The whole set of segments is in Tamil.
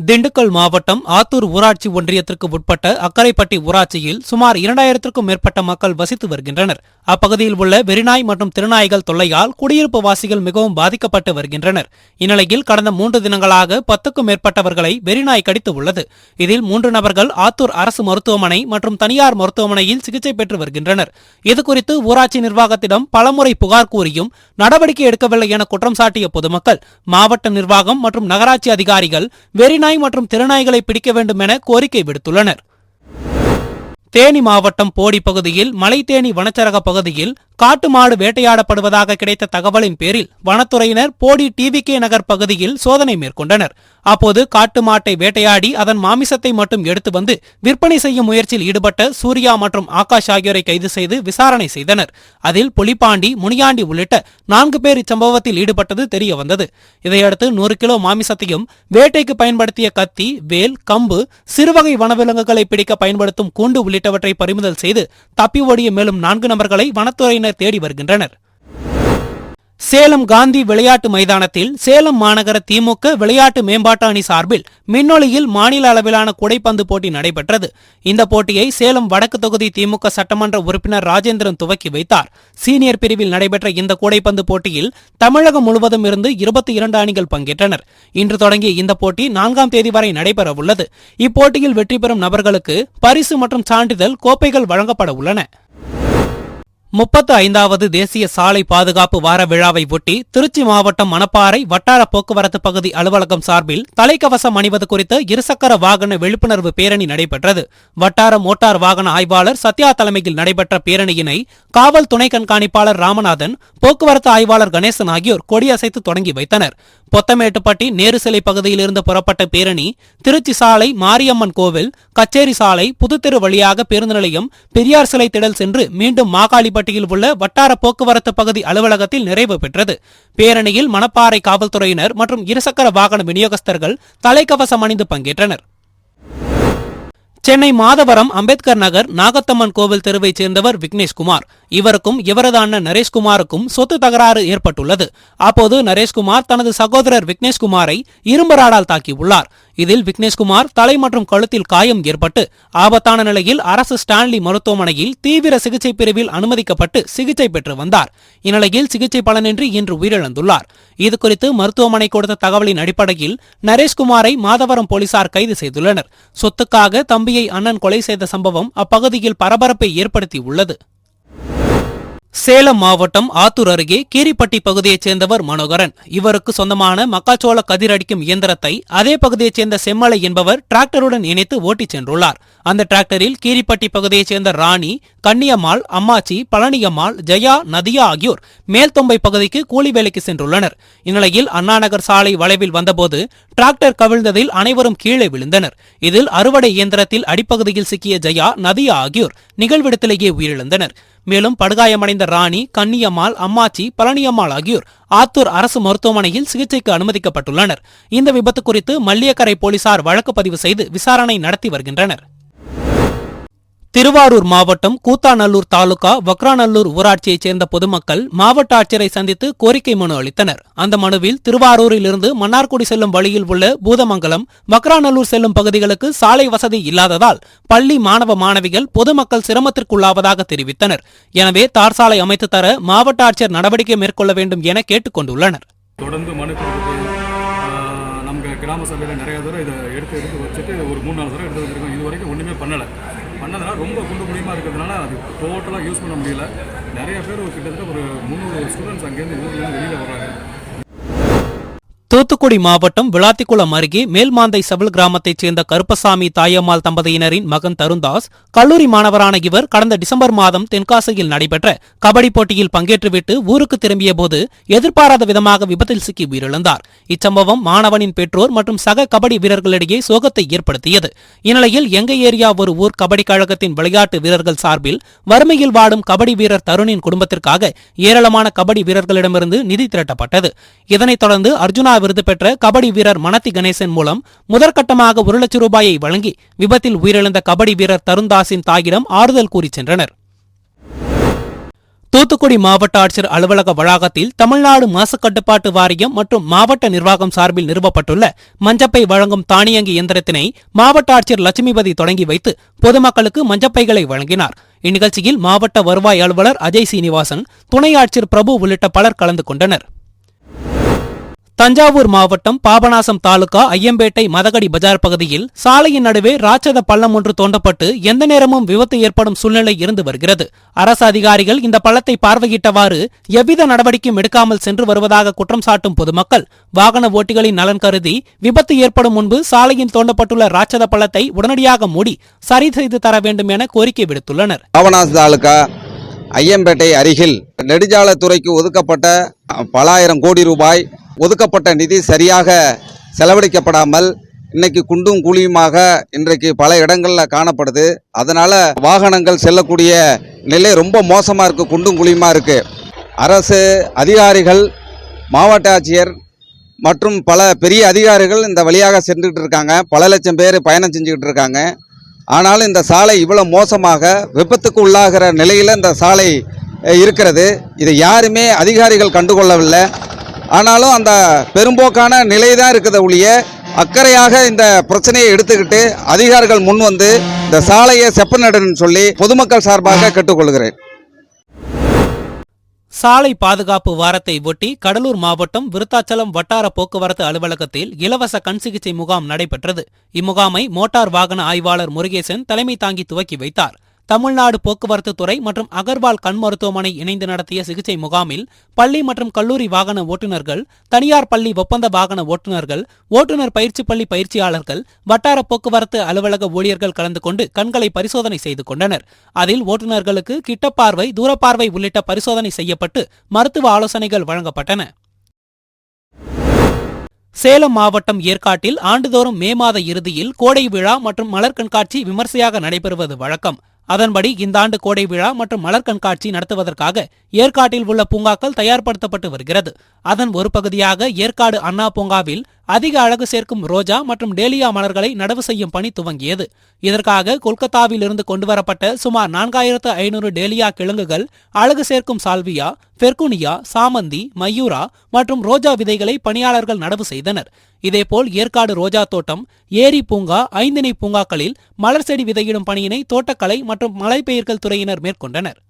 திண்டுக்கல் மாவட்டம் ஆத்தூர் ஊராட்சி ஒன்றியத்திற்கு உட்பட்ட அக்கரைப்பட்டி ஊராட்சியில் சுமார் 2000க்கும் மேற்பட்ட மக்கள் வசித்து வருகின்றனர். அப்பகுதியில் உள்ள வெறிநாய் மற்றும் திருநாய்கள் தொல்லையால் குடியிருப்பு வாசிகள் மிகவும் பாதிக்கப்பட்டு வருகின்றனர். இந்நிலையில் கடந்த 3 தினங்களாக 10க்கும் மேற்பட்டவர்களை வெறிநாய் கடித்து உள்ளது. இதில் 3 நபர்கள் ஆத்தூர் அரசு மருத்துவமனை மற்றும் தனியார் மருத்துவமனையில் சிகிச்சை பெற்று வருகின்றனர். இதுகுறித்து ஊராட்சி நிர்வாகத்திடம் பலமுறை புகார் கூறியும் நடவடிக்கை எடுக்கவில்லை என குற்றம் சாட்டிய பொதுமக்கள் மாவட்ட நிர்வாகம் மற்றும் நகராட்சி அதிகாரிகள் வெறிநாய் மற்றும் திருநாய்களை பிடிக்க வேண்டும் என கோரிக்கை விடுத்துள்ளனர். தேனி மாவட்டம் போடி பகுதியில் மலைத்தேனி வனச்சரக பகுதியில் காட்டு மாடு வேட்டையாடப்படுவதாக கிடைத்த தகவலின் பேரில் வனத்துறையினர் போடி டிவிகே நகர் பகுதியில் சோதனை மேற்கொண்டனர். அப்போது காட்டு மாட்டை வேட்டையாடி அதன் மாமிசத்தை மட்டும் எடுத்து வந்து விற்பனை செய்யும் முயற்சியில் ஈடுபட்ட சூர்யா மற்றும் ஆகாஷ் ஆகியோரை கைது செய்து விசாரணை செய்தனர். அதில் புலிப்பாண்டி, முனியாண்டி உள்ளிட்ட 4 பேர் இச்சம்பவத்தில் ஈடுபட்டது தெரியவந்தது. இதையடுத்து 100 கிலோ மாமிசத்தையும் வேட்டைக்கு பயன்படுத்திய கத்தி, வேல், கம்பு, சிறுவகை வனவிலங்குகளை பிடிக்க பயன்படுத்தும் கூண்டு உள்ளிட்டவற்றை பறிமுதல் செய்து தப்பி ஓடிய மேலும் 4 நபர்களை வனத்துறையினர் தேடி வருகின்றனர். சேலம் காந்தி விளையாட்டு மைதானத்தில் சேலம் மாநகர திமுக விளையாட்டு மேம்பாட்டு அணி சார்பில் மின்னொலியில் மாநில அளவிலான கூடைப்பந்து போட்டி நடைபெற்றது. இந்த போட்டியை சேலம் வடக்கு தொகுதி திமுக சட்டமன்ற உறுப்பினர் ராஜேந்திரன் துவக்கி வைத்தார். சீனியர் பிரிவில் நடைபெற்ற இந்த கூடைப்பந்து போட்டியில் தமிழகம் முழுவதும் இருந்து 22 அணிகள் பங்கேற்றனர். இன்று தொடங்கிய இந்த போட்டி 4ஆம் தேதி வரை நடைபெறவுள்ளது. இப்போட்டியில் வெற்றி பெறும் நபர்களுக்கு பரிசு மற்றும் சான்றிதழ், கோப்பைகள் வழங்கப்பட உள்ளன. 35வது தேசிய சாலை பாதுகாப்பு வார விழாவை ஒட்டி திருச்சி மாவட்டம் மணப்பாறை வட்டார போக்குவரத்து பகுதி அலுவலகம் சார்பில் தலைக்கவசம் அணிவது குறித்த இருசக்கர வாகன விழிப்புணர்வு பேரணி நடைபெற்றது. வட்டார மோட்டார் வாகன ஆய்வாளர் சத்யா தலைமையில் நடைபெற்ற பேரணியினை காவல் துணை கண்காணிப்பாளர் ராமநாதன், போக்குவரத்து ஆய்வாளர் கணேசன் ஆகியோர் கொடியசைத்து தொடங்கி வைத்தனர். பொத்தமேட்டுப்பட்டி நேரு சிலை பகுதியிலிருந்து புறப்பட்ட பேரணி திருச்சி சாலை, மாரியம்மன் கோவில், கச்சேரி சாலை, புதுத்தெரு வழியாக பேருந்து நிலையம், பெரியார் சிலை திடல் சென்று மீண்டும் மாகாளிப்பட்டியில் உள்ள வட்டார போக்குவரத்து பகுதி அலுவலகத்தில் நிறைவு பெற்றது. பேரணியில் மணப்பாறை காவல்துறையினர் மற்றும் இருசக்கர வாகன விநியோகஸ்தர்கள் தலைக்கவசம் அணிந்து பங்கேற்றனர். சென்னை மாதவரம் அம்பேத்கர் நகர் நாகத்தம்மன் கோவில் தெருவைச் சேர்ந்தவர் விக்னேஷ்குமார். இவருக்கும் இவரது அண்ணன் நரேஷ்குமாருக்கும் சொத்து தகராறு ஏற்பட்டுள்ளது. அப்போது நரேஷ்குமார் தனது சகோதரர் விக்னேஷ்குமாரை இரும்பு ராடால் தாக்கியுள்ளார். இதில் விக்னேஷ்குமார் தலை மற்றும் கழுத்தில் காயம் ஏற்பட்டு ஆபத்தான நிலையில் அரசு ஸ்டான்லி மருத்துவமனையில் தீவிர சிகிச்சை பிரிவில் அனுமதிக்கப்பட்டு சிகிச்சை பெற்று வந்தார். இந்நிலையில் சிகிச்சை பலனின்றி இன்று உயிரிழந்துள்ளார். இதுகுறித்து மருத்துவமனை கொடுத்த தகவலின் அடிப்படையில் நரேஷ்குமாரை மாதவரம் போலீசார் கைது செய்துள்ளனர். சொத்துக்காக தம்பியை அண்ணன் கொலை செய்த சம்பவம் அப்பகுதியில் பரபரப்பை ஏற்படுத்தியுள்ளது. சேலம் மாவட்டம் ஆத்தூர் அருகே கீரிப்பட்டி பகுதியைச் சேர்ந்தவர் மனோகரன். இவருக்கு சொந்தமான மக்காச்சோள கதிர் அடிக்கும் இயந்திரத்தை அதே பகுதியைச் சேர்ந்த செம்மலை என்பவர் டிராக்டருடன் இணைத்து ஓட்டிச் சென்றுள்ளார். அந்த டிராக்டரில் கீரிப்பட்டி பகுதியைச் சேர்ந்த ராணி, கன்னியம்மாள், அம்மாச்சி, பழனியம்மாள், ஜெயா, நதியா ஆகியோர் மேல்தொம்பை பகுதிக்கு கூலி வேலைக்கு சென்றுள்ளனர். இந்நிலையில் அண்ணாநகர் சாலை வளைவில் வந்தபோது டிராக்டர் கவிழ்ந்ததில் அனைவரும் கீழே விழுந்தனர். இதில் அறுவடை இயந்திரத்தில் அடிப்பகுதியில் சிக்கிய ஜெயா, நதியா ஆகியோர் நிகழ்விடத்திலேயே உயிரிழந்தனர். மேலும் படுகாயமடைந்த ராணி, கன்னியம்மாள், அம்மாச்சி, பழனியம்மாள் ஆகியோர் ஆத்தூர் அரசு மருத்துவமனையில் சிகிச்சைக்கு அனுமதிக்கப்பட்டுள்ளனர். இந்த விபத்து குறித்து மல்லியக்கரை போலீசார் வழக்கு பதிவு செய்து விசாரணை நடத்தி வருகின்றனர். திருவாரூர் மாவட்டம் கூத்தாநல்லூர் தாலுகா வக்ராநல்லூர் ஊராட்சியைச் சேர்ந்த பொதுமக்கள் மாவட்ட ஆட்சியரை சந்தித்து கோரிக்கை மனு அளித்தனர். அந்த மனுவில் திருவாரூரில் இருந்து மன்னார்குடி செல்லும் வழியில் உள்ள பூதமங்கலம், வக்ராநல்லூர் செல்லும் பகுதிகளுக்கு சாலை வசதி இல்லாததால் பள்ளி மாணவ மாணவிகள் பொதுமக்கள் சிரமத்திற்குள்ளாவதாக தெரிவித்தனர். எனவே தார் சாலை அமைத்து தர மாவட்ட ஆட்சியர் நடவடிக்கை மேற்கொள்ள வேண்டும் என கேட்டுக் கொண்டுள்ளனர். தொடர்ந்து மனு நம்ம கிராம சபையில் நிறைய தடவை இதை எடுத்து வச்சுட்டு ஒரு 3-4 தடவை எடுத்து வச்சிருக்கோம். இது வரைக்கும் ஒன்றுமே பண்ணதுனால ரொம்ப குண்டு குழியமாக இருக்கிறதுனால அது டோட்டலாக யூஸ் பண்ண முடியல. நிறைய பேர் கிட்டத்தட்ட ஒரு 300 ஸ்டூடெண்ட்ஸ் அங்கேருந்து ஊர்லேருந்து வெளியில் வர்றாங்க. தூத்துக்குடி மாவட்டம் விளாத்திக்குளம் அருகே மேல்மாந்தை சவில் கிராமத்தைச் சேர்ந்த கருப்பசாமி, தாயம்மாள் தம்பதியினரின் மகன் தருண்தாஸ் கல்லூரி மாணவரான இவர் கடந்த டிசம்பர் மாதம் தென்காசியில் நடைபெற்ற கபடி போட்டியில் பங்கேற்றுவிட்டு ஊருக்கு திரும்பிய போது எதிர்பாராத விதமாக விபத்தில் சிக்கி உயிரிழந்தார். இச்சம்பவம் மாணவனின் பெற்றோர் மற்றும் சக கபடி வீரர்களிடையே சோகத்தை ஏற்படுத்தியது. இந்நிலையில் எங்க ஏரியா ஒரு ஊர் கபடி கழகத்தின் விளையாட்டு வீரர்கள் சார்பில் வறுமையில் வாடும் கபடி வீரர் தருணின் குடும்பத்திற்காக ஏராளமான கபடி வீரர்களிடமிருந்து நிதி திரட்டப்பட்டது. இதனைத் தொடர்ந்து அர்ஜுனா விருது பெற்ற கபடி வீரர் மனத்தி கணேசன் மூலம் முதற்கட்டமாக 1 லட்சம் ரூபாயை வழங்கி விபத்தில் உயிரிழந்த கபடி வீரர் தருண்தாஸின் தாயிடம் ஆறுதல் கூறி சென்றனர். தூத்துக்குடி மாவட்ட ஆட்சியர் அலுவலக வளாகத்தில் தமிழ்நாடு மாசு கட்டுப்பாட்டு வாரியம் மற்றும் மாவட்ட நிர்வாகம் சார்பில் நிறுவப்பட்டுள்ள மஞ்சப்பை வழங்கும் தானியங்கி இயந்திரத்தினை மாவட்ட ஆட்சியர் லட்சுமிபதி தொடங்கி வைத்து பொதுமக்களுக்கு மஞ்சப்பைகளை வழங்கினார். இந்நிகழ்ச்சியில் மாவட்ட வருவாய் அலுவலர் அஜய் சீனிவாசன், துணை ஆட்சியர் பிரபு உள்ளிட்ட பலர் கலந்து கொண்டனர். தஞ்சாவூர் மாவட்டம் பாபநாசம் தாலுகா ஐயம்பேட்டை மதகடி பஜார் பகுதியில் சாலையின் நடுவே ராட்சத பள்ளம் ஒன்று தோண்டப்பட்டு எந்த நேரமும் விபத்து ஏற்படும் சூழ்நிலை இருந்து வருகிறது. அரசு அதிகாரிகள் இந்த பள்ளத்தை பார்வையிட்டவாறு எவ்வித நடவடிக்கையும் எடுக்காமல் சென்று வருவதாக குற்றம் சாட்டும் பொதுமக்கள் வாகன ஓட்டிகளின் நலன் கருதி விபத்து ஏற்படும் முன்பு சாலையில் தோண்டப்பட்டுள்ள ராட்சத பள்ளத்தை உடனடியாக மூடி சரி செய்து தர வேண்டும் என கோரிக்கை விடுத்துள்ளனர். பாபநாசம் தாலுகா ஐயம்பேட்டை அருகில் நெடுஞ்சாலைத்துறைக்கு ஒதுக்கப்பட்ட பல ஆயிரம் கோடி ரூபாய் ஒதுக்கப்பட்ட நிதி சரியாக செலவழிக்கப்படாமல் இன்னைக்கு குண்டும் குழியுமாக இன்றைக்கு பல இடங்களில் காணப்படுது. அதனால் வாகனங்கள் செல்லக்கூடிய நிலை ரொம்ப மோசமாக இருக்குது, குண்டும் குழியுமாக இருக்குது. அரசு அதிகாரிகள், மாவட்ட ஆட்சியர் மற்றும் பல பெரிய அதிகாரிகள் இந்த வழியாக சென்றுக்கிட்டு இருக்காங்க. பல லட்சம் பேர் பயணம் செஞ்சுக்கிட்டு இருக்காங்க. ஆனாலும் இந்த சாலை இவ்வளோ மோசமாக விபத்துக்கு உள்ளாகிற நிலையில் இந்த சாலை இருக்கிறது. இதை யாருமே அதிகாரிகள் கண்டுகொள்ளவில்லை. ஆனாலும் அந்த பெரும்போக்கான நிலை தான் இருக்கிறத ஒழிய அக்கறையாக இந்த பிரச்சனையை எடுத்துக்கிட்டு அதிகாரிகள் முன் வந்து இந்த சாலையை செப்பனிடணும்னு சொல்லி பொதுமக்கள் சார்பாக கேட்டுக்கொள்கிறேன். சாலை பாதுகாப்பு வாரத்தை ஒட்டி கடலூர் மாவட்டம் விருத்தாச்சலம் வட்டார போக்குவரத்து அலுவலகத்தில் இலவச கண் சிகிச்சை முகாம் நடைபெற்றது. இம்முகாமை மோட்டார் வாகன ஆய்வாளர் முருகேசன் தலைமை தாங்கி துவக்கி வைத்தார். தமிழ்நாடு போக்குவரத்து துறை மற்றும் அகர்வால் கண் மருத்துவமனை இணைந்து நடத்திய சிகிச்சை முகாமில் பள்ளி மற்றும் கல்லூரி வாகன ஓட்டுநர்கள், தனியார் பள்ளி ஒப்பந்த வாகன ஓட்டுநர்கள், ஓட்டுநர் பயிற்சி பள்ளி பயிற்சியாளர்கள், வட்டார போக்குவரத்து அலுவலக ஊழியர்கள் கலந்து கொண்டு கண்களை பரிசோதனை செய்து கொண்டனர். அதில் ஓட்டுநர்களுக்கு கிட்டப்பார்வை, தூரப்பார்வை உள்ளிட்ட பரிசோதனை செய்யப்பட்டு மருத்துவ ஆலோசனைகள் வழங்கப்பட்டன. சேலம் மாவட்டம் ஏற்காட்டில் ஆண்டுதோறும் மே மாத இறுதியில் கோடை விழா மற்றும் மலர் கண்காட்சி விமர்சையாக நடைபெறுவது வழக்கம். அதன்படி இந்த ஆண்டு கோடை விழா மற்றும் மலர் கண்காட்சி நடத்துவதற்காக ஏற்காட்டில் உள்ள பூங்காக்கள் தயார்படுத்தப்பட்டு வருகிறது. அதன் ஒரு பகுதியாக ஏற்காடு அண்ணா பூங்காவில் அதிக அழகு சேர்க்கும் ரோஜா மற்றும் டேலியா மலர்களை நடவு செய்யும் பணி துவங்கியது. இதற்காக கொல்கத்தாவில் இருந்து கொண்டுவரப்பட்ட சுமார் 4500 டேலியா கிழங்குகள், அழகு சேர்க்கும் சால்வியா, பெர்குனியா, சாமந்தி, மயூரா மற்றும் ரோஜா விதைகளை பணியாளர்கள் நடவு செய்தனர். இதேபோல் ஏற்காடு ரோஜா தோட்டம், ஏரி பூங்கா, ஐந்திணை பூங்காக்களில் மலர் செடி விதையிடும் பணியினை தோட்டக்கலை மற்றும் மலைப்பெயர்கள் துறையினர் மேற்கொண்டனர்.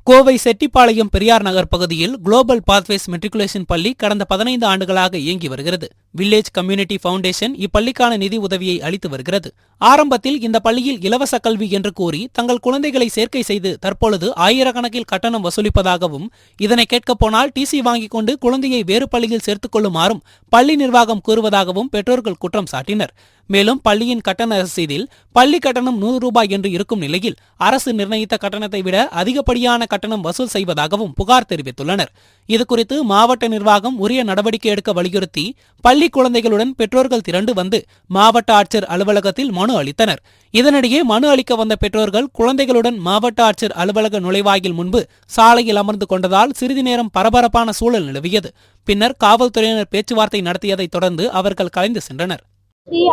கோவை செட்டிப்பாளையம் பெரியார் நகர் பகுதியில் குளோபல் பாத்வேஸ் மெட்ரிகுலேஷன் பள்ளி கடந்த 15 ஆண்டுகளாக இயங்கி வருகிறது. வில்லேஜ் கம்யூனிட்டி ஃபவுண்டேஷன் இப்பள்ளிக்கான நிதி உதவியை அளித்து வருகிறது. ஆரம்பத்தில் இந்த பள்ளியில் இலவச கல்வி என்று கூறி தங்கள் குழந்தைகளை சேர்க்கை செய்து தற்பொழுது ஆயிரக்கணக்கில் கட்டணம் வசூலிப்பதாகவும், இதனை கேட்கப் போனால் டிசி வாங்கிக் கொண்டு குழந்தையை வேறு பள்ளியில் சேர்த்துக் கொள்ளுமாறும் பள்ளி நிர்வாகம் கூறுவதாகவும் பெற்றோர்கள் குற்றம் சாட்டினர். மேலும் பள்ளியின் கட்டண ரசீதில் பள்ளி கட்டணம் 100 ரூபாய் என்று இருக்கும் நிலையில் அரசு நிர்ணயித்த கட்டணத்தை விட அதிகப்படியான கட்டணம் வசூல் செய்வதாகவும் புகார் தெரிவித்துள்ளனர். இதுகுறித்து மாவட்ட நிர்வாகம் உரிய நடவடிக்கை எடுக்க வலியுறுத்தி பள்ளி குழந்தைகளுடன் பெற்றோர்கள் திரண்டு வந்து மாவட்ட ஆட்சியர் அலுவலகத்தில் மனு அளித்தனர். இதனிடையே மனு அளிக்க வந்த பெற்றோர்கள் குழந்தைகளுடன் மாவட்ட ஆட்சியர் அலுவலக நுழைவாயில் முன்பு சாலையில் அமர்ந்து கொண்டதால் சிறிது நேரம் பரபரப்பான சூழல் நிலவியது. பின்னர் காவல்துறையினர் பேச்சுவார்த்தை நடத்தியதைத் தொடர்ந்து அவர்கள் கலைந்து சென்றனர்.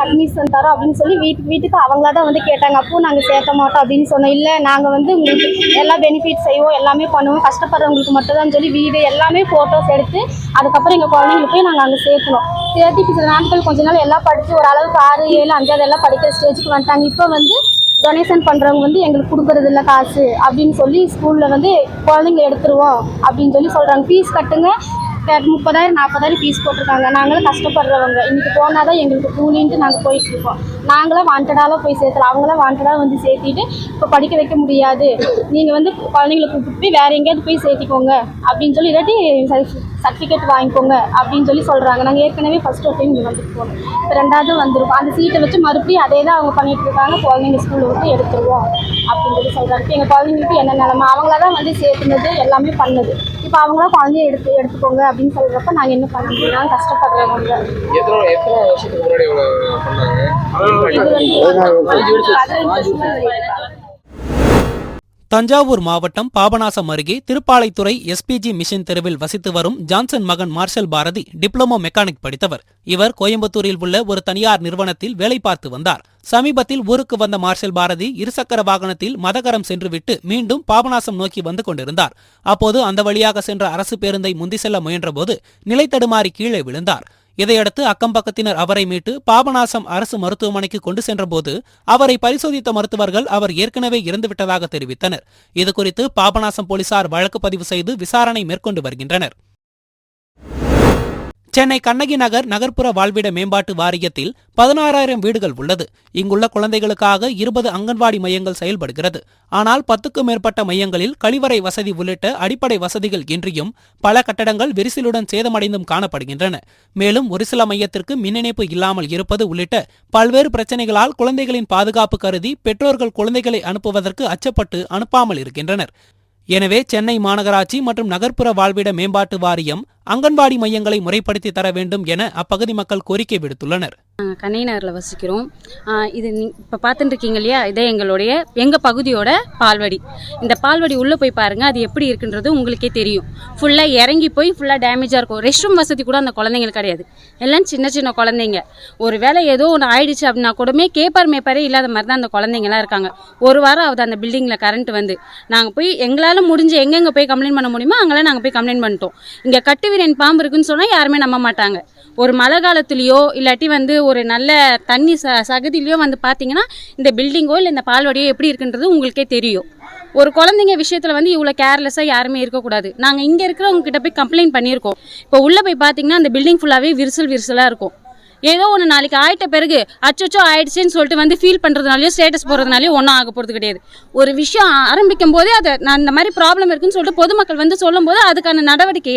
அட்மிஷன் தரோம் அப்படின்னு சொல்லி வீட்டுக்கு அவங்களா தான் வந்து கேட்டாங்க. அப்போ நாங்கள் சேர்க்க மாட்டோம் அப்படின்னு சொன்னோம். இல்லை, நாங்கள் வந்து உங்களுக்கு எல்லா பெனிஃபிட் செய்வோம், எல்லாமே பண்ணுவோம், கஷ்டப்படுறவங்களுக்கு மட்டும் தான் சொல்லி வீடு எல்லாமே ஃபோட்டோஸ் எடுத்து அதுக்கப்புறம் எங்கள் குழந்தைங்களுக்கு போய் நாங்கள் அங்கே சேர்க்கணும். சேர்த்து சில நாட்கள் கொஞ்ச நாள் எல்லாம் படித்து ஓரளவுக்கு 6, 7, 5 எல்லாம் படிக்கிற ஸ்டேஜுக்கு வந்துட்டாங்க. இப்போ வந்து டொனேஷன் பண்ணுறவங்க வந்து எங்களுக்கு கொடுக்குறது இல்லை காசு அப்படின்னு சொல்லி ஸ்கூலில் வந்து குழந்தைங்களை எடுத்துருவோம் அப்படின்னு சொல்லி சொல்கிறாங்க. ஃபீஸ் கட்டுங்க, 30,000 40,000 ஃபீஸ் போட்டிருக்காங்க. நாங்களும் கஷ்டப்படுறவங்க, இன்றைக்கி போனால் தான் எங்களுக்கு கூலின்ட்டு நாங்கள் போயிட்டுருக்கோம். நாங்களாம் வாண்டடாக போய் சேர்த்தலாம், அவங்களாம் வாண்டடாக வந்து சேர்த்திட்டு இப்போ படிக்க வைக்க முடியாது, நீங்கள் வந்து குழந்தைங்களை கூப்பிட்டு போய் வேறு எங்கேயாவது போய் சேர்த்திக்கோங்க அப்படின்னு சொல்லி இல்லாட்டி சர்டிஃபிகேட் வாங்கிக்கோங்க அப்படின்னு சொல்லி சொல்கிறாங்க. நாங்கள் ஏற்கனவே ஃபஸ்ட்டு ஒரு டைம் இங்கே வந்துட்டு போனோம், இப்போ 2வது வந்துருக்கோம். அந்த சீட்டை வச்சு மறுபடியும் அதே தான் அவங்க பண்ணிகிட்டு இருக்காங்க. குழந்தைங்க ஸ்கூலில் விட்டு எடுத்துருவோம் அப்படின்னு சொல்லி சொல்கிறாங்க. இப்போ எங்கள் குழந்தைங்களுக்கு என்ன நிலமை, அவங்கள தான் வந்து சேர்த்துனது எல்லாமே பண்ணது. இப்போ அவங்களா குழந்தைய எடுத்துக்கோங்க அப்படின்னு சொல்கிறப்ப நாங்கள் என்ன பண்ண முடியும், நாங்கள் கஷ்டப்படுறவங்க. தஞ்சாவூர் மாவட்டம் பாபநாசம் அருகே திருப்பாலைத்துறை எஸ்பிஜி மிஷன் தெருவில் வசித்து வரும் ஜான்சன் மகன் மார்ஷல் பாரதி டிப்ளமோ மெக்கானிக் படித்தவர். இவர் கோயம்புத்தூரில் உள்ள ஒரு தனியார் நிறுவனத்தில் வேலை பார்த்து வந்தார். சமீபத்தில் ஊருக்கு வந்த மார்ஷல் பாரதி இருசக்கர வாகனத்தில் மதகரம் சென்றுவிட்டு மீண்டும் பாபநாசம் நோக்கி வந்து கொண்டிருந்தார். அப்போது அந்த வழியாக சென்ற அரசு பேருந்தை முந்தி செல்ல முயன்றபோது நிலை தடுமாறி கீழே விழுந்தார். இதையடுத்து அக்கம்பக்கத்தினர் அவரை மீட்டு பாபநாசம் அரசு மருத்துவமனைக்கு கொண்டு சென்றபோது அவரை பரிசோதித்த மருத்துவர்கள் அவர் ஏற்கனவே இறந்துவிட்டதாக தெரிவித்தனர். இதுகுறித்து பாபநாசம் போலீசார் வழக்கு பதிவு செய்து விசாரணை மேற்கொண்டு வருகின்றனர். சென்னை கண்ணகி நகர் நகர்ப்புற வாழ்விட மேம்பாட்டு வாரியத்தில் 16,000 வீடுகள் உள்ளது. இங்குள்ள குழந்தைகளுக்காக 20 அங்கன்வாடி மையங்கள் செயல்படுகிறது. ஆனால் 10க்கும் மேற்பட்ட மையங்களில் கழிவறை வசதி உள்ளிட்ட அடிப்படை வசதிகள் இன்றியும் பல கட்டடங்கள் விரிசலுடன் சேதமடைந்தும் காணப்படுகின்றன. மேலும் ஒரு சில மையத்திற்கு மின் இணைப்பு இல்லாமல் இருப்பது உள்ளிட்ட பல்வேறு பிரச்சினைகளால் குழந்தைகளின் பாதுகாப்பு கருதி பெற்றோர்கள் குழந்தைகளை அனுப்புவதற்கு அச்சப்பட்டு அனுப்பாமல் இருக்கின்றனர். எனவே சென்னை மாநகராட்சி மற்றும் நகர்ப்புற வாழ்விட மேம்பாட்டு வாரியம் அங்கன்வாடி மையங்களை முறைப்படுத்தி தர வேண்டும் என அப்பகுதி மக்கள் கோரிக்கை விடுத்துள்ளனர். நாங்கள் கண்ணகி நகரில் வசிக்கிறோம். இது இப்போ பார்த்துட்டு இருக்கீங்க இல்லையா, இதே எங்கள் பகுதியோட பால்வாடி. இந்த பால்வாடி உள்ளே போய் பாருங்கள், அது எப்படி இருக்குன்றது உங்களுக்கே தெரியும். ஃபுல்லாக இறங்கி போய் ஃபுல்லாக டேமேஜாக இருக்கும். ரெஸ்ட் ரூம் வசதி கூட அந்த குழந்தைங்களுக்கு கிடையாது. எல்லாம் சின்ன சின்ன குழந்தைங்க. ஒரு வேளை ஏதோ ஒன்று ஆயிடுச்சு அப்படின்னா கூடமே மேப்பாரே இல்லாத மாதிரி தான் அந்த குழந்தைங்கலாம் இருக்காங்க. ஒரு வாரம் ஆகுது அந்த பில்டிங்கில் கரண்ட் வந்து. நாங்கள் போய் எங்களால் முடிஞ்சு எங்கெங்கே போய் கம்ப்ளைண்ட் பண்ண முடியுமோ அங்கெல்லாம் நாங்கள் போய் கம்ப்ளைண்ட் பண்ணிட்டோம். இங்கே கட்டுவீரன் பாம்பு இருக்குன்னு சொன்னால் யாருமே நம்ப மாட்டாங்க. ஒரு மழை காலத்துலேயோ இல்லாட்டி ஒரு நல்ல தண்ணி சகதியிலையோ பார்த்தீங்கன்னா இந்த பில்டிங்கோ இல்லை இந்த பால்வாடியோ எப்படி இருக்குன்றது உங்களுக்கே தெரியும். ஒரு குழந்தைங்க விஷயத்தில் இவ்வளோ கேர்லெஸ்ஸாக யாருமே இருக்கக்கூடாது. நாங்கள் இங்கே இருக்கிறவங்க கிட்ட போய் கம்ப்ளைண்ட் பண்ணியிருக்கோம். இப்போ உள்ளே போய் பார்த்தீங்கன்னா அந்த பில்டிங் ஃபுல்லாகவே விரிசலாக இருக்கும். ஏதோ ஒன்று நாளைக்கு ஆயிட்ட பிறகு அச்சோ ஆயிடுச்சுன்னு சொல்லிட்டு ஃபீல் பண்ணுறதுனாலையோ ஸ்டேட்டஸ் போடுறதுனாலையோ ஒன்றும் ஆக போகிறது கிடையாது. ஒரு விஷயம் ஆரம்பிக்கும் போதே அதை நான் இந்த மாதிரி ப்ராப்ளம் இருக்குன்னு சொல்லிட்டு பொதுமக்கள் சொல்லும் போது அதுக்கான நடவடிக்கை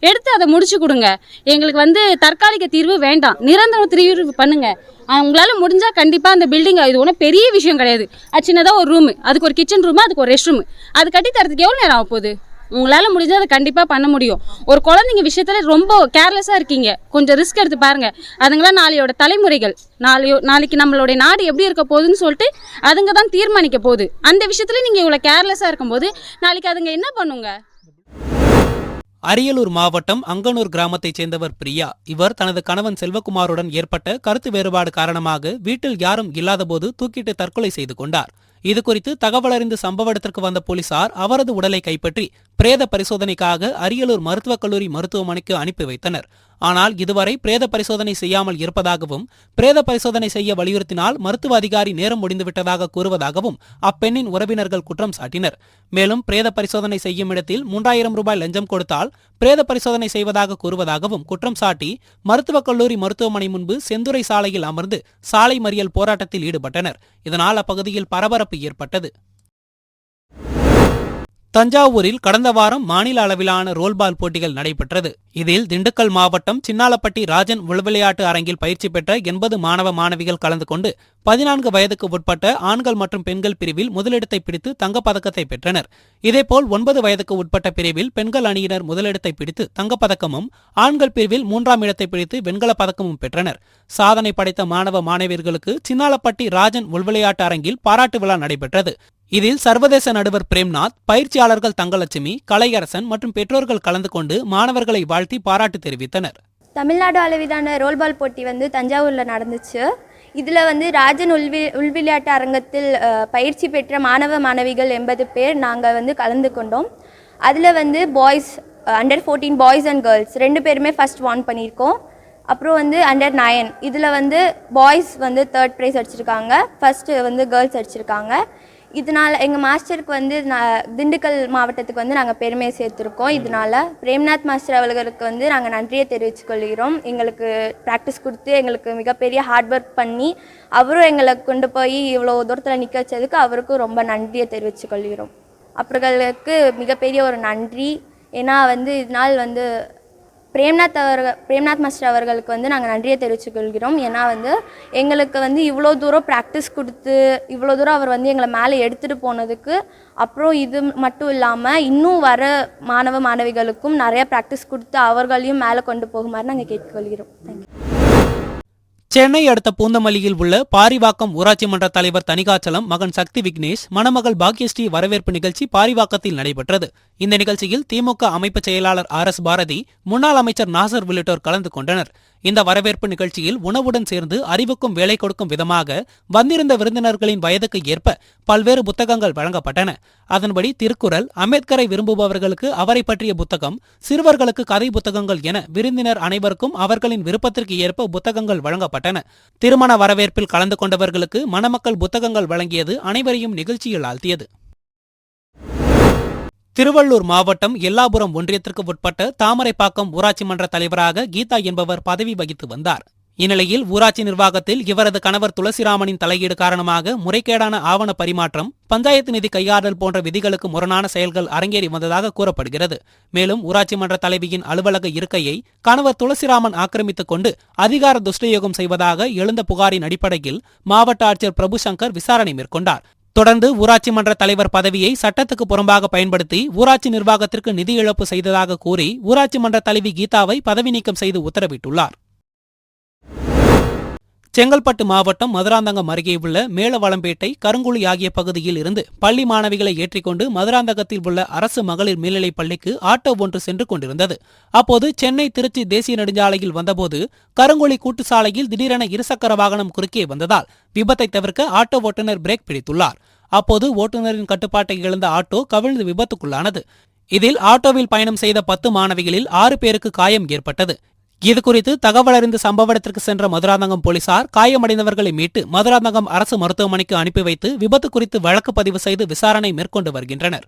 எடுத்து அதை முடிச்சு கொடுங்க. எங்களுக்கு தற்காலிக தீர்வு வேண்டாம், நிரந்தர தீர்வு பண்ணுங்க. உங்களால் முடிஞ்சால் கண்டிப்பாக அந்த பில்டிங் இது ஒன்றும் பெரிய விஷயம் கிடையாது. அது சின்னதாக ஒரு ரூமு, அதுக்கு ஒரு கிச்சன் ரூமு, அதுக்கு ஒரு ரெஸ்ட் ரூமு, அது கட்டி தரதுக்கு எவ்வளோ நேரம் ஆக போகுது? உங்களால் முடிஞ்சால் அதை கண்டிப்பாக பண்ண முடியும். ஒரு குழந்தைங்க விஷயத்தில் ரொம்ப கேர்லெஸ்ஸாக இருக்கீங்க. கொஞ்சம் ரிஸ்க் எடுத்து பாருங்கள். அதுங்களாம் நாளையோட தலைமுறைகள். நாளைக்கு நம்மளுடைய நாடு எப்படி இருக்க போகுதுன்னு சொல்லிட்டு அதுங்க தான் தீர்மானிக்க போகுது. அந்த விஷயத்தில் நீங்கள் இவ்வளோ கேர்லெஸ்ஸாக இருக்கும்போது நாளைக்கு அதுங்க என்ன பண்ணுங்க? அரியலூர் மாவட்டம் அங்கனூர் கிராமத்தைச் சேர்ந்தவர் பிரியா. இவர் தனது கணவன் செல்வகுமாருடன் ஏற்பட்ட கருத்து வேறுபாடு காரணமாக வீட்டில் யாரும் இல்லாதபோது தூக்கிட்டு தற்கொலை செய்து கொண்டார். இதுகுறித்து தகவல் அறிந்து சம்பவ இடத்திற்கு வந்த போலீசார் அவரது உடலை கைப்பற்றி பிரேத பரிசோதனைக்காக அரியலூர் மருத்துவக் கல்லூரி மருத்துவமனைக்கு அனுப்பி வைத்தனர். ஆனால் இதுவரை பிரேத பரிசோதனை செய்யாமல் இருப்பதாகவும் பிரேத பரிசோதனை செய்ய வலியுறுத்தினால் மருத்துவ அதிகாரி நேரம் முடிந்துவிட்டதாக கூறுவதாகவும் அப்பெண்ணின் உறவினர்கள் குற்றம் சாட்டினர். மேலும் பிரேத பரிசோதனை செய்யும் இடத்தில் 3000 ரூபாய் லஞ்சம் கொடுத்தால் பிரேத பரிசோதனை செய்வதாக கூறுவதாகவும் குற்றம் சாட்டி மருத்துவக் கல்லூரி மருத்துவமனை முன்பு செந்துறை சாலையில் அமர்ந்து சாலை மறியல் போராட்டத்தில் ஈடுபட்டனர். இதனால் அப்பகுதியில் பரபரப்பு ஏற்பட்டது. தஞ்சாவூரில் கடந்த வாரம் மாநில அளவிலான ரோல்பால் போட்டிகள் நடைபெற்றது. இதில் திண்டுக்கல் மாவட்டம் சின்னாலப்பட்டி ராஜன் உள்விளையாட்டு அரங்கில் பயிற்சி பெற்ற 80 மாணவ மாணவிகள் கலந்து கொண்டு 14 வயதுக்கு உட்பட்ட ஆண்கள் மற்றும் பெண்கள் பிரிவில் முதலிடத்தை பிடித்து தங்கப்பதக்கத்தை பெற்றனர். இதேபோல் 9 வயதுக்கு உட்பட்ட பிரிவில் பெண்கள் அணியினர் முதலிடத்தை பிடித்து தங்கப்பதக்கமும் ஆண்கள் பிரிவில் 3ஆம் இடத்தை பிடித்து வெண்கலப் பதக்கமும் பெற்றனர். சாதனை படைத்த மாணவ மாணவியர்களுக்கு சின்னாலப்பட்டி ராஜன் உள்விளையாட்டு அரங்கில் பாராட்டு விழா நடைபெற்றது. இதில் சர்வதேச நடுவர் பிரேம்நாத், பயிற்சியாளர்கள் தங்கலட்சுமி, கலையரசன் மற்றும் பெற்றோர்கள் கலந்து கொண்டு மாணவர்களை வாழ்த்தி பாராட்டு தெரிவித்தனர். தமிழ்நாடு அளவிலான ரோல்பால் போட்டி தஞ்சாவூரில் நடந்துச்சு. இதில் ராஜன் உள்விளையாட்டு அரங்கத்தில் பயிற்சி பெற்ற மாணவ மாணவிகள் 80 பேர் நாங்கள் கலந்து கொண்டோம். அதில் boys under 14 boys and girls 2 பேருமே ஃபர்ஸ்ட் வான் பண்ணியிருக்கோம். அப்புறம் அண்டர் 9 இதில் பாய்ஸ் 3rd ப்ரைஸ் அடிச்சிருக்காங்க, ஃபர்ஸ்ட்டு கேர்ள்ஸ் அடிச்சிருக்காங்க. இதனால் எங்கள் மாஸ்டருக்கு திண்டுக்கல் மாவட்டத்துக்கு நாங்கள் பெருமையை சேர்த்துருக்கோம். இதனால் பிரேம்நாத் மாஸ்டர் அவர்களுக்கு நாங்கள் நன்றியை தெரிவித்துக்கொள்கிறோம். எங்களுக்கு ப்ராக்டிஸ் கொடுத்து எங்களுக்கு மிகப்பெரிய ஹார்ட் ஒர்க் பண்ணி அவரும் எங்களை கொண்டு போய் இவ்வளோ தூரத்தில் நிற்க வச்சதுக்கு அவருக்கும் ரொம்ப நன்றியை தெரிவித்துக்கொள்கிறோம். அவர்களுக்கு மிகப்பெரிய ஒரு நன்றி. ஏன்னா இதனால் பிரேம்நாத் மாஸ்டர் அவர்களுக்கு நாங்கள் நன்றியை தெரிவித்துக்கொள்கிறோம். ஏன்னா எங்களுக்கு இவ்வளோ தூரம் ப்ராக்டிஸ் கொடுத்து இவ்வளோ தூரம் அவர் எங்களை மேலே எடுத்துகிட்டு போனதுக்கு, அப்புறம் இது மட்டும் இல்லாமல் இன்னும் வர மாணவ மாணவிகளுக்கும் நிறைய ப்ராக்டிஸ் கொடுத்து அவர்களையும் மேலே கொண்டு போகுமாறு நாங்கள் கேட்டுக்கொள்கிறோம். தேங்க்யூ. சென்னை அடுத்த பூந்தமல்லியில் உள்ள பாரிவாக்கம் ஊராட்சி மன்ற தலைவர் தணிகாச்சலம் மகன் சக்தி விக்னேஷ் மணமகள் பாக்யஸ்ரீ வரவேற்பு நிகழ்ச்சி பாரிவாக்கத்தில் நடைபெற்றது. இந்த நிகழ்ச்சியில் திமுக அமைப்பு செயலாளர் RS பாரதி, முன்னாள் அமைச்சர் நாசர் உள்ளிட்டோர் கலந்து கொண்டனர். இந்த வரவேற்பு நிகழ்ச்சியில் உணவுடன் சேர்ந்து அறிவுக்கும் வேலை கொடுக்கும் விதமாக வந்திருந்த விருந்தினர்களின் வயதுக்கு ஏற்ப பல்வேறு புத்தகங்கள் வழங்கப்பட்டன. அதன்படி திருக்குறள், அம்பேத்கரை விரும்புபவர்களுக்கு அவரை பற்றிய புத்தகம், சிறுவர்களுக்கு கதை புத்தகங்கள் என விருந்தினர் அனைவருக்கும் அவர்களின் விருப்பத்திற்கு ஏற்ப புத்தகங்கள் வழங்கப்பட்டன. திருமண வரவேற்பில் கலந்து கொண்டவர்களுக்கு மணமக்கள் புத்தகங்கள் வழங்கியது அனைவரையும் நிகழ்ச்சியில் ஆழ்த்தியது. திருவள்ளூர் மாவட்டம் எல்லாபுரம் ஒன்றியத்திற்கு உட்பட்ட தாமரைப்பாக்கம் ஊராட்சி மன்ற தலைவராக கீதா என்பவர் பதவி வகித்து வந்தார். இந்நிலையில் ஊராட்சி நிர்வாகத்தில் இவரது கணவர் துளசிராமனின் தலையீடு காரணமாக முறைகேடான ஆவண பரிமாற்றம், பஞ்சாயத்து நிதி கையாடல் போன்ற விதிகளுக்கு முரணான செயல்கள் அரங்கேறி வந்ததாக கூறப்படுகிறது. மேலும் ஊராட்சி மன்ற தலைவியின் அலுவலக இருக்கையை கணவர் துளசிராமன் ஆக்கிரமித்துக் கொண்டு அதிகார துஷ்டயோகம் செய்வதாக எழுந்த புகாரின் அடிப்படையில் மாவட்ட ஆட்சியர் பிரபு சங்கர் விசாரணை மேற்கொண்டார். தொடர்ந்து ஊராட்சி மன்ற தலைவர் பதவியை சட்டத்துக்கு புறம்பாக பயன்படுத்தி ஊராட்சி நிர்வாகத்திற்கு நிதி இழப்பு செய்ததாக கூறி ஊராட்சி மன்ற தலைவி கீதாவை பதவி நீக்கம் செய்து உத்தரவிட்டுள்ளார். செங்கல்பட்டு மாவட்டம் மதுராந்தகம் அருகே உள்ள மேலவளம்பேட்டை, கருங்குழி ஆகிய பகுதியில் இருந்து பள்ளி மாணவிகளை ஏற்றிக்கொண்டு மதுராந்தகத்தில் உள்ள அரசு மகளிர் மேல்நிலைப் பள்ளிக்கு ஆட்டோ ஒன்று சென்று கொண்டிருந்தது. அப்போது சென்னை திருச்சி தேசிய நெடுஞ்சாலையில் வந்தபோது கருங்குழி கூட்டுச்சாலையில் திடீரென இருசக்கர வாகனம் குறுக்கே வந்ததால் விபத்தை தவிர்க்க ஆட்டோ ஓட்டுநர் பிரேக் பிடித்துள்ளார். அப்போது ஓட்டுநரின் கட்டுப்பாட்டை இழந்த ஆட்டோ கவிழ்ந்து விபத்துக்குள்ளானது. இதில் ஆட்டோவில் பயணம் செய்த 10 மாணவிகளில் 6 பேருக்கு காயம் ஏற்பட்டது. இதுகுறித்து தகவல் அறிந்து சம்பவ இடத்திற்கு சென்ற மதுராந்தகம் போலீசார் காயமடைந்தவர்களை மீட்டு மதுராந்தகம் அரசு மருத்துவமனைக்கு அனுப்பி வைத்து விபத்து குறித்து வழக்கு பதிவு செய்து விசாரணை மேற்கொண்டு வருகின்றனர்.